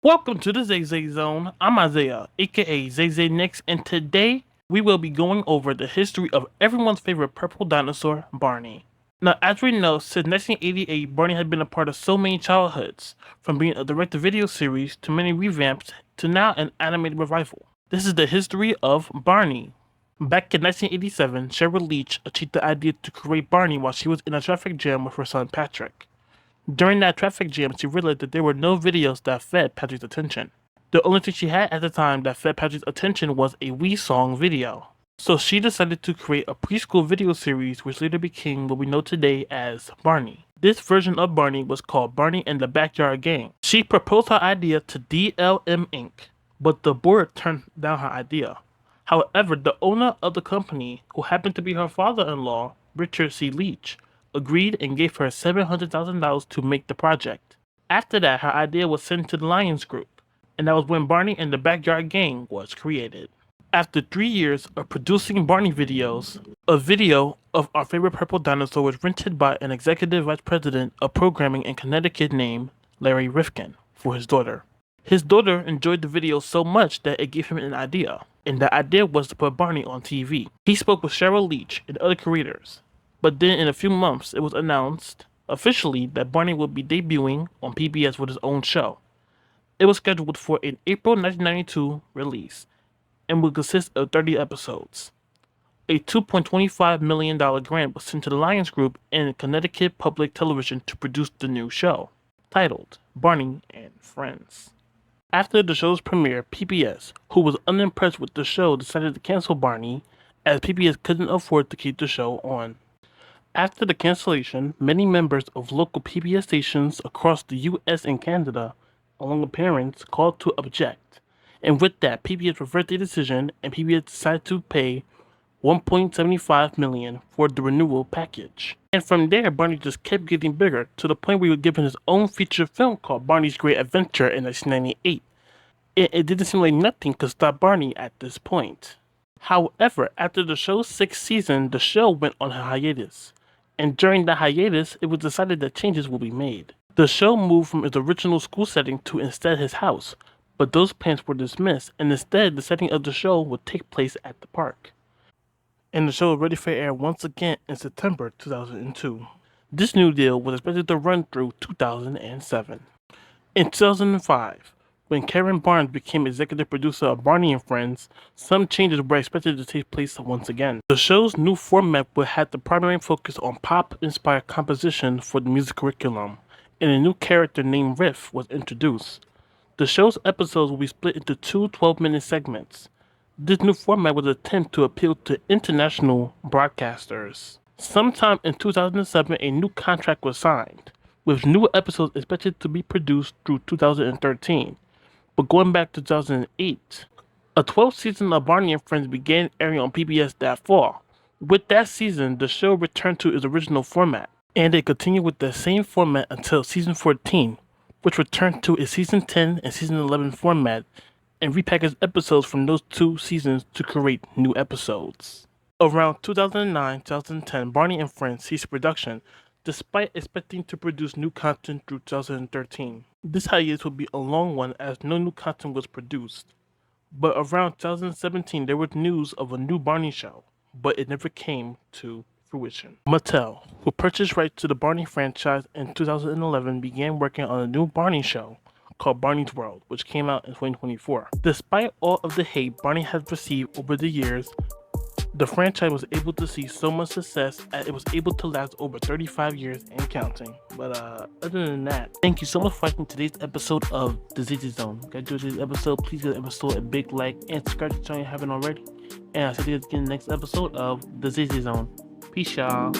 Welcome to the Zay Zay Zone. I'm Isaiah, aka zayzaynicks, and today we will be going over the history of everyone's favorite purple dinosaur, Barney. Now, as we know, since 1988, Barney had been a part of so many childhoods, from being a direct-to-video series to many revamps to now an animated revival. This is the history of Barney. Back in 1987, Cheryl Leach achieved the idea to create Barney while she was in a traffic jam with her son Patrick. During that traffic jam, she realized that there were no videos that fed Patrick's attention. The only thing she had at the time that fed Patrick's attention was a Wii song video. So she decided to create a preschool video series which later became what we know today as Barney. This version of Barney was called Barney and the Backyard Gang. She proposed her idea to DLM Inc., but the board turned down her idea. However, the owner of the company, who happened to be her father-in-law, Richard C. Leach, agreed and gave her $700,000 to make the project. After that, her idea was sent to the Lions Group, and that was when Barney and the Backyard Gang was created. After 3 years of producing Barney videos, a video of our favorite purple dinosaur was rented by an executive vice president of programming in Connecticut named Larry Rifkin for his daughter. His daughter enjoyed the video so much that it gave him an idea, and the idea was to put Barney on TV. He spoke with Cheryl Leach and other creators, but then in a few months it was announced officially that Barney would be debuting on PBS with his own show. It was scheduled for an April 1992 release and would consist of 30 episodes. A $2.25 million grant was sent to the Lions Group and Connecticut Public Television to produce the new show, titled Barney and Friends. After the show's premiere, PBS, who was unimpressed with the show, decided to cancel Barney, as PBS couldn't afford to keep the show on. After the cancellation, many members of local PBS stations across the US and Canada, along with parents, called to object. And with that, PBS reversed their decision and PBS decided to pay $1.75 million for the renewal package. And from there, Barney just kept getting bigger, to the point where he was given his own feature film called Barney's Great Adventure in 1998. It didn't seem like nothing could stop Barney at this point. However, after the show's 6th season, the show went on a hiatus. And during the hiatus, it was decided that changes will be made. The show moved from its original school setting to instead his house, but those plans were dismissed, and instead the setting of the show would take place at the park. And the show was ready for air once again in September 2002. This new deal was expected to run through 2007. In 2005, when Karen Barnes became executive producer of Barney and Friends, some changes were expected to take place once again. The show's new format would have the primary focus on pop-inspired composition for the music curriculum, and a new character named Riff was introduced. The show's episodes will be split into two 12-minute segments. This new format was an attempt to appeal to international broadcasters. Sometime in 2007, a new contract was signed, with new episodes expected to be produced through 2013. But going back to 2008, a 12th season of Barney and Friends began airing on PBS that fall. With that season, the show returned to its original format, and it continued with the same format until season 14, which returned to its season 10 and season 11 format, and repackaged episodes from those two seasons to create new episodes. Around 2009-2010, Barney and Friends ceased production, despite expecting to produce new content through 2013. This hiatus would be a long one as no new content was produced. But around 2017 there was news of a new Barney show, but it never came to fruition. Mattel, who purchased rights to the Barney franchise in 2011, began working on a new Barney show called Barney's World, which came out in 2024. Despite all of the hate Barney has received over the years, the franchise was able to see so much success that it was able to last over 35 years and counting. But other than that, thank you so much for watching today's episode of the Zay Zay Zone. If you enjoyed today's episode, please give the episode a big like and subscribe to the channel if you haven't already. And I'll see you guys again in the next episode of the Zay Zay Zone. Peace, y'all.